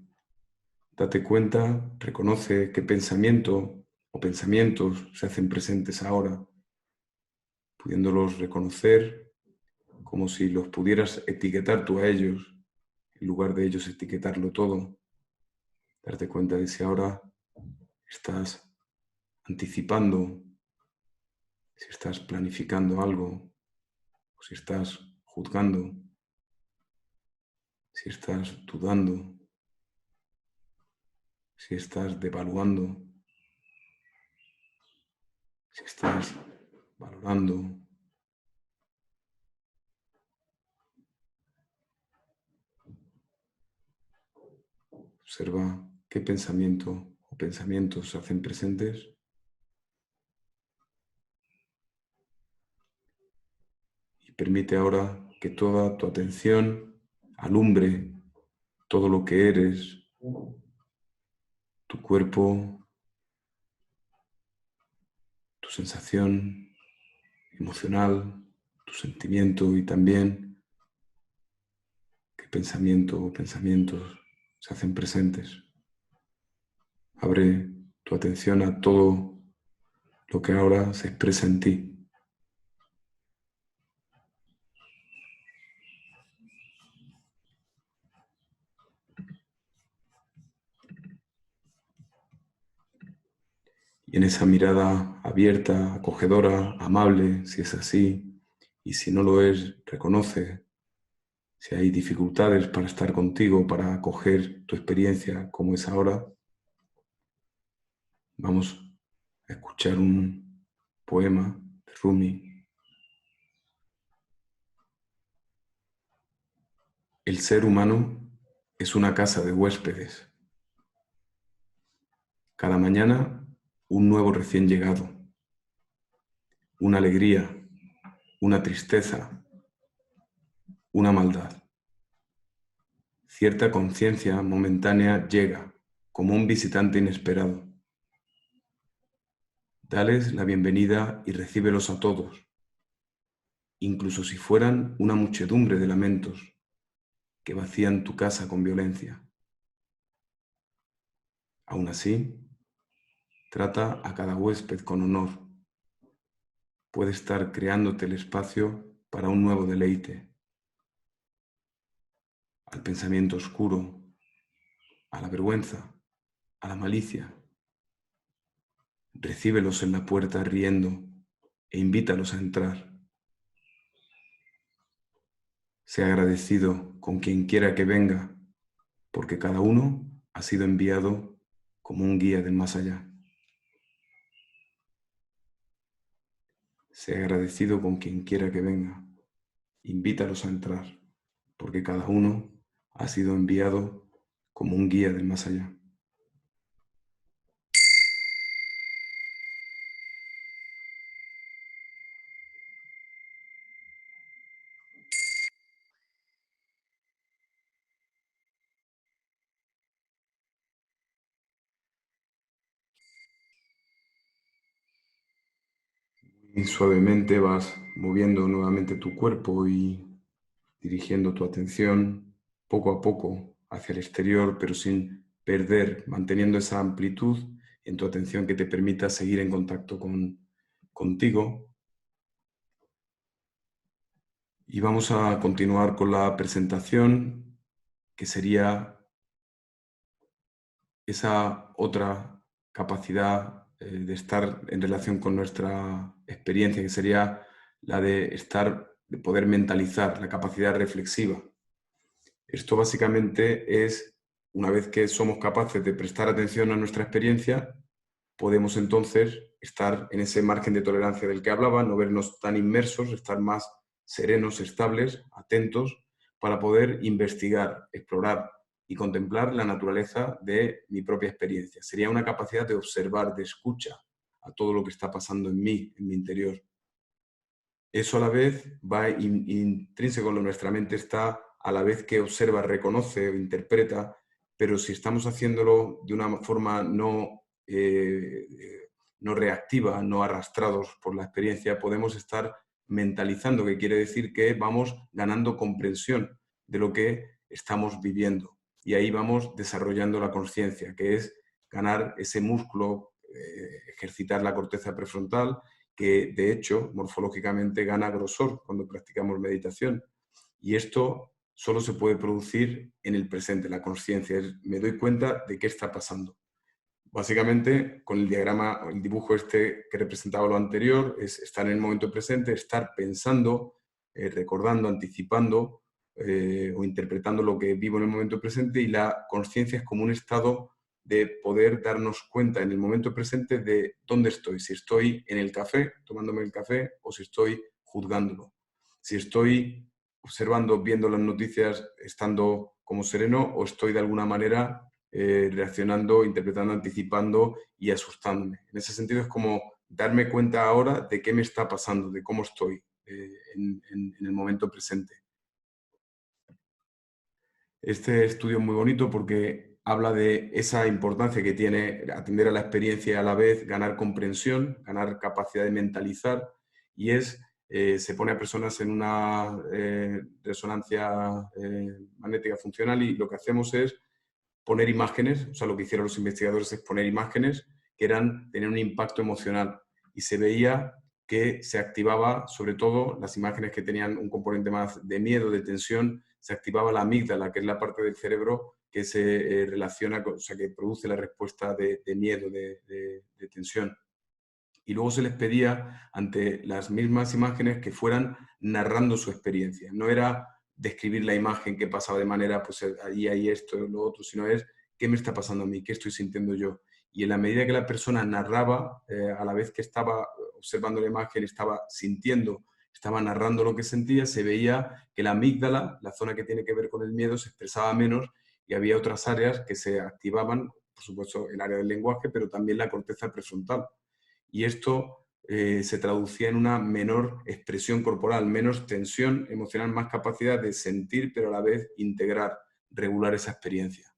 date cuenta, reconoce qué pensamiento o pensamientos se hacen presentes ahora, pudiéndolos reconocer como si los pudieras etiquetar tú a ellos, en lugar de ellos etiquetarlo todo. Darte cuenta de si ahora estás anticipando, si estás planificando algo, o si estás juzgando, si estás dudando, si estás devaluando, si estás valorando. Observa qué pensamiento o pensamientos se hacen presentes y permite ahora que toda tu atención alumbre todo lo que eres, tu cuerpo, tu sensación emocional, tu sentimiento y también qué pensamiento o pensamientos se hacen presentes. Abre tu atención a todo lo que ahora se expresa en ti. Y en esa mirada abierta, acogedora, amable, si es así, y si no lo es, reconoce si hay dificultades para estar contigo, para acoger tu experiencia como es ahora. Vamos a escuchar un poema de Rumi. El ser humano es una casa de huéspedes. Cada mañana un nuevo recién llegado, una alegría, una tristeza, una maldad. Cierta conciencia momentánea llega como un visitante inesperado. Dales la bienvenida y recíbelos a todos, incluso si fueran una muchedumbre de lamentos que vacían tu casa con violencia. Aún así, trata a cada huésped con honor. Puede estar creándote el espacio para un nuevo deleite, al pensamiento oscuro, a la vergüenza, a la malicia. Recíbelos en la puerta riendo e invítalos a entrar. Sea agradecido con quien quiera que venga, porque cada uno ha sido enviado como un guía del más allá. Sea agradecido con quien quiera que venga. Invítalos a entrar, porque cada uno ha sido enviado como un guía del más allá. Y suavemente vas moviendo nuevamente tu cuerpo y dirigiendo tu atención poco a poco hacia el exterior, pero sin perder, manteniendo esa amplitud en tu atención que te permita seguir en contacto contigo. Y vamos a continuar con la presentación, que sería esa otra capacidad de estar en relación con nuestra experiencia, que sería la de poder mentalizar, la capacidad reflexiva. Esto básicamente es, una vez que somos capaces de prestar atención a nuestra experiencia, podemos entonces estar en ese margen de tolerancia del que hablaba, no vernos tan inmersos, estar más serenos, estables, atentos, para poder investigar, explorar y contemplar la naturaleza de mi propia experiencia. Sería una capacidad de observar, de escucha a todo lo que está pasando en mí, en mi interior. Eso a la vez va intrínseco en lo nuestra mente está, a la vez que observa, reconoce o interpreta, pero si estamos haciéndolo de una forma no reactiva, no arrastrados por la experiencia, podemos estar mentalizando, que quiere decir que vamos ganando comprensión de lo que estamos viviendo. Y ahí vamos desarrollando la conciencia, que es ganar ese músculo, ejercitar la corteza prefrontal, que de hecho morfológicamente gana grosor cuando practicamos meditación. Y esto solo se puede producir en el presente, la conciencia. Me doy cuenta de qué está pasando. Básicamente, con el diagrama, el dibujo este que representaba lo anterior, es estar en el momento presente, estar pensando, recordando, anticipando o interpretando lo que vivo en el momento presente, y la conciencia es como un estado de poder darnos cuenta en el momento presente de dónde estoy, si estoy en el café, tomándome el café, o si estoy juzgándolo. Si estoy observando, viendo las noticias, estando como sereno, o estoy de alguna manera reaccionando, interpretando, anticipando y asustándome. En ese sentido es como darme cuenta ahora de qué me está pasando, de cómo estoy en el momento presente. Este estudio es muy bonito porque habla de esa importancia que tiene atender a la experiencia y a la vez ganar comprensión, ganar capacidad de mentalizar, y se pone a personas en una resonancia magnética funcional, y lo que hacemos es poner imágenes, o sea, lo que hicieron los investigadores es poner imágenes que tenían un impacto emocional, y se veía que se activaba, sobre todo las imágenes que tenían un componente más de miedo, de tensión, se activaba la amígdala, que es la parte del cerebro que se relaciona, o sea, que produce la respuesta de miedo, de tensión. Y luego se les pedía, ante las mismas imágenes, que fueran narrando su experiencia. No era describir la imagen que pasaba de manera, pues ahí hay esto, lo otro, sino es qué me está pasando a mí, qué estoy sintiendo yo. Y en la medida que la persona narraba, a la vez que estaba observando la imagen, estaba sintiendo, estaba narrando lo que sentía, se veía que la amígdala, la zona que tiene que ver con el miedo, se expresaba menos, y había otras áreas que se activaban, por supuesto el área del lenguaje, pero también la corteza prefrontal. Y esto se traducía en una menor expresión corporal, menos tensión emocional, más capacidad de sentir, pero a la vez integrar, regular esa experiencia.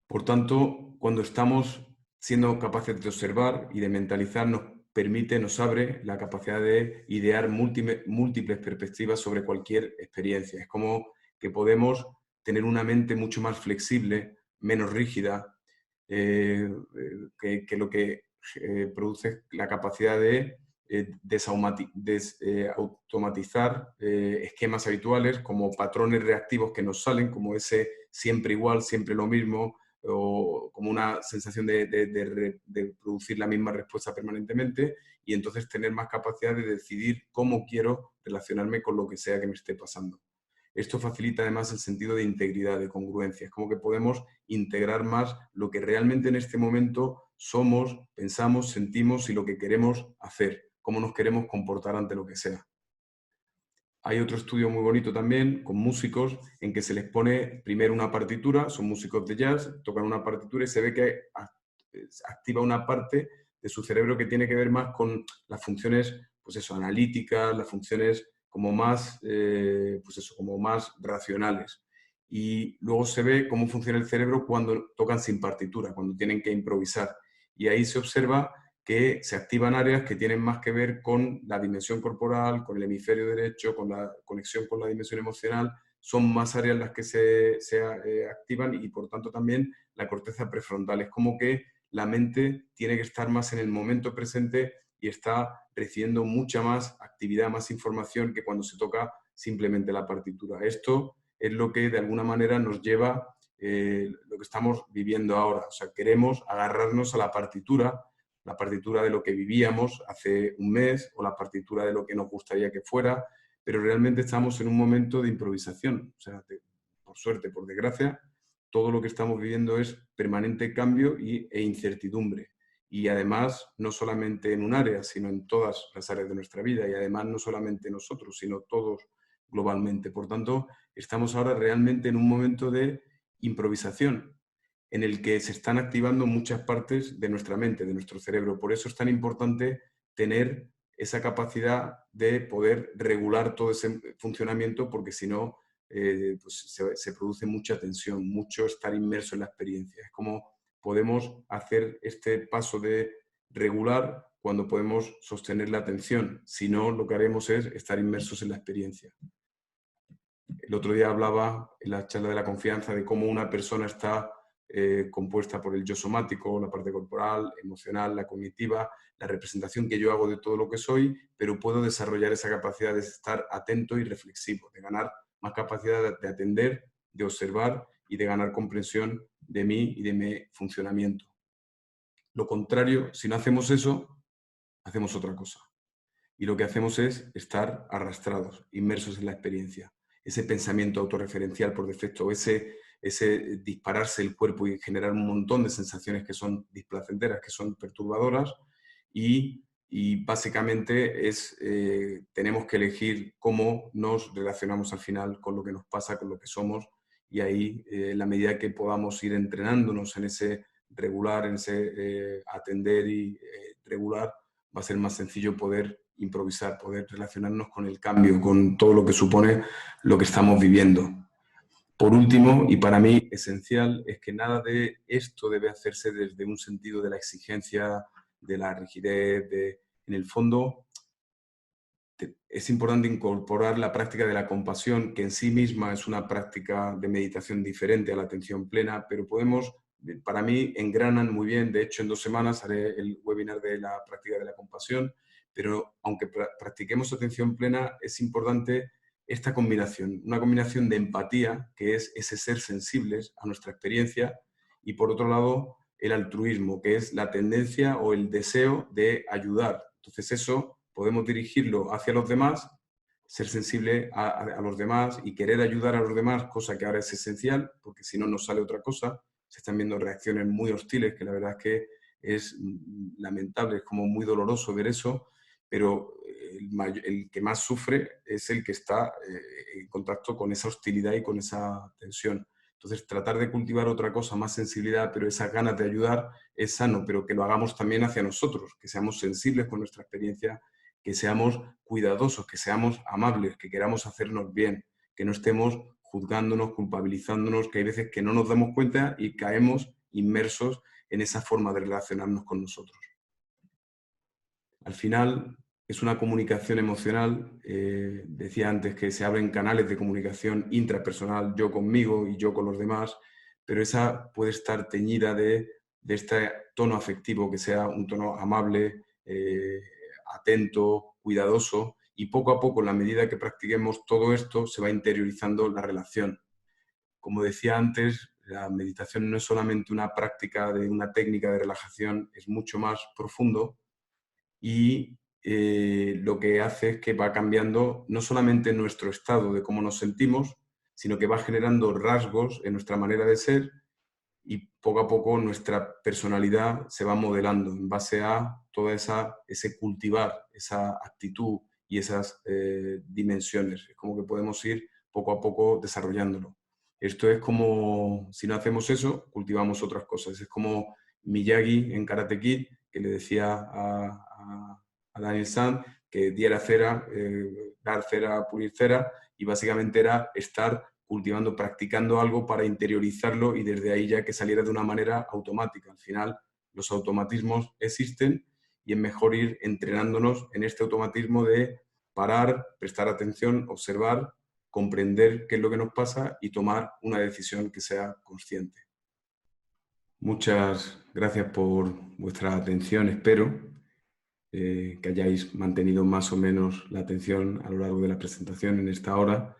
Por tanto, cuando estamos siendo capaces de observar y de mentalizar, nos abre la capacidad de idear múltiples perspectivas sobre cualquier experiencia. Es como que podemos tener una mente mucho más flexible, menos rígida, que lo que produce la capacidad de automatizar esquemas habituales, como patrones reactivos que nos salen, como ese siempre igual, siempre lo mismo, o como una sensación de producir la misma respuesta permanentemente, y entonces tener más capacidad de decidir cómo quiero relacionarme con lo que sea que me esté pasando. Esto facilita además el sentido de integridad, de congruencia. Es como que podemos integrar más lo que realmente en este momento somos, pensamos, sentimos y lo que queremos hacer, cómo nos queremos comportar ante lo que sea. Hay otro estudio muy bonito también con músicos en que se les pone primero una partitura, son músicos de jazz, tocan una partitura y se ve que activa una parte de su cerebro que tiene que ver más con las funciones, pues eso, analíticas, las funciones como más, pues eso, como más racionales. Y luego se ve cómo funciona el cerebro cuando tocan sin partitura, cuando tienen que improvisar. Y ahí se observa que se activan áreas que tienen más que ver con la dimensión corporal, con el hemisferio derecho, con la conexión con la dimensión emocional. Son más áreas las que se activan y por tanto también la corteza prefrontal. Es como que la mente tiene que estar más en el momento presente y está recibiendo mucha más actividad, más información que cuando se toca simplemente la partitura. Esto es lo que de alguna manera nos lleva lo que estamos viviendo ahora. O sea, queremos agarrarnos a la partitura de lo que vivíamos hace un mes o la partitura de lo que nos gustaría que fuera, pero realmente estamos en un momento de improvisación. O sea, por suerte, por desgracia, todo lo que estamos viviendo es permanente cambio e incertidumbre. Y además, no solamente en un área, sino en todas las áreas de nuestra vida. Y además, no solamente nosotros, sino todos globalmente. Por tanto, estamos ahora realmente en un momento de improvisación, en el que se están activando muchas partes de nuestra mente, de nuestro cerebro. Por eso es tan importante tener esa capacidad de poder regular todo ese funcionamiento, porque si no, pues se produce mucha tensión, mucho estar inmerso en la experiencia. Es como podemos hacer este paso de regular cuando podemos sostener la atención. Si no, lo que haremos es estar inmersos en la experiencia. El otro día hablaba en la charla de la confianza de cómo una persona está compuesta por el yo somático, la parte corporal, emocional, la cognitiva, la representación que yo hago de todo lo que soy, pero puedo desarrollar esa capacidad de estar atento y reflexivo, de ganar más capacidad de atender, de observar y de ganar comprensión de mí y de mi funcionamiento. Lo contrario, si no hacemos eso, hacemos otra cosa. Y lo que hacemos es estar arrastrados, inmersos en la experiencia. Ese pensamiento autorreferencial por defecto, ese dispararse el cuerpo y generar un montón de sensaciones que son displacenteras, que son perturbadoras, y básicamente tenemos que elegir cómo nos relacionamos al final con lo que nos pasa, con lo que somos, y ahí, en la medida que podamos ir entrenándonos en ese regular, en ese atender y regular, va a ser más sencillo poder improvisar, poder relacionarnos con el cambio, con todo lo que supone lo que estamos viviendo. Por último, y para mí esencial, es que nada de esto debe hacerse desde un sentido de la exigencia, de la rigidez, en el fondo es importante incorporar la práctica de la compasión, que en sí misma es una práctica de meditación diferente a la atención plena, pero para mí engranan muy bien. De hecho, en 2 semanas haré el webinar de la práctica de la compasión, pero aunque practiquemos atención plena, es importante esta combinación, una combinación de empatía, que es ese ser sensibles a nuestra experiencia, y por otro lado, el altruismo, que es la tendencia o el deseo de ayudar. Entonces eso podemos dirigirlo hacia los demás, ser sensible a los demás y querer ayudar a los demás, cosa que ahora es esencial, porque si no nos sale otra cosa. Se están viendo reacciones muy hostiles, que la verdad es que es lamentable, es como muy doloroso ver eso, pero el que más sufre es el que está en contacto con esa hostilidad y con esa tensión. Entonces, tratar de cultivar otra cosa, más sensibilidad, pero esas ganas de ayudar es sano, pero que lo hagamos también hacia nosotros, que seamos sensibles con nuestra experiencia, que seamos cuidadosos, que seamos amables, que queramos hacernos bien, que no estemos juzgándonos, culpabilizándonos, que hay veces que no nos damos cuenta y caemos inmersos en esa forma de relacionarnos con nosotros. Al final es una comunicación emocional, decía antes que se abren canales de comunicación intrapersonal, yo conmigo y yo con los demás, pero esa puede estar teñida de este tono afectivo, que sea un tono amable, atento, cuidadoso, y poco a poco, en la medida que practiquemos todo esto, se va interiorizando la relación. Como decía antes, la meditación no es solamente una práctica de una técnica de relajación, es mucho más profundo, y lo que hace es que va cambiando no solamente nuestro estado de cómo nos sentimos, sino que va generando rasgos en nuestra manera de ser, y poco a poco nuestra personalidad se va modelando en base a toda ese cultivar, esa actitud y esas dimensiones. Es como que podemos ir poco a poco desarrollándolo. Esto es como, si no hacemos eso, cultivamos otras cosas. Es como Miyagi en Karate Kid, que le decía a Daniel San que diera cera, dar cera, pulir cera, y básicamente era estar cultivando, practicando algo para interiorizarlo y desde ahí ya que saliera de una manera automática. Al final los automatismos existen y es mejor ir entrenándonos en este automatismo de parar, prestar atención, observar, comprender qué es lo que nos pasa y tomar una decisión que sea consciente. Muchas gracias por vuestra atención. Espero que hayáis mantenido más o menos la atención a lo largo de la presentación en esta hora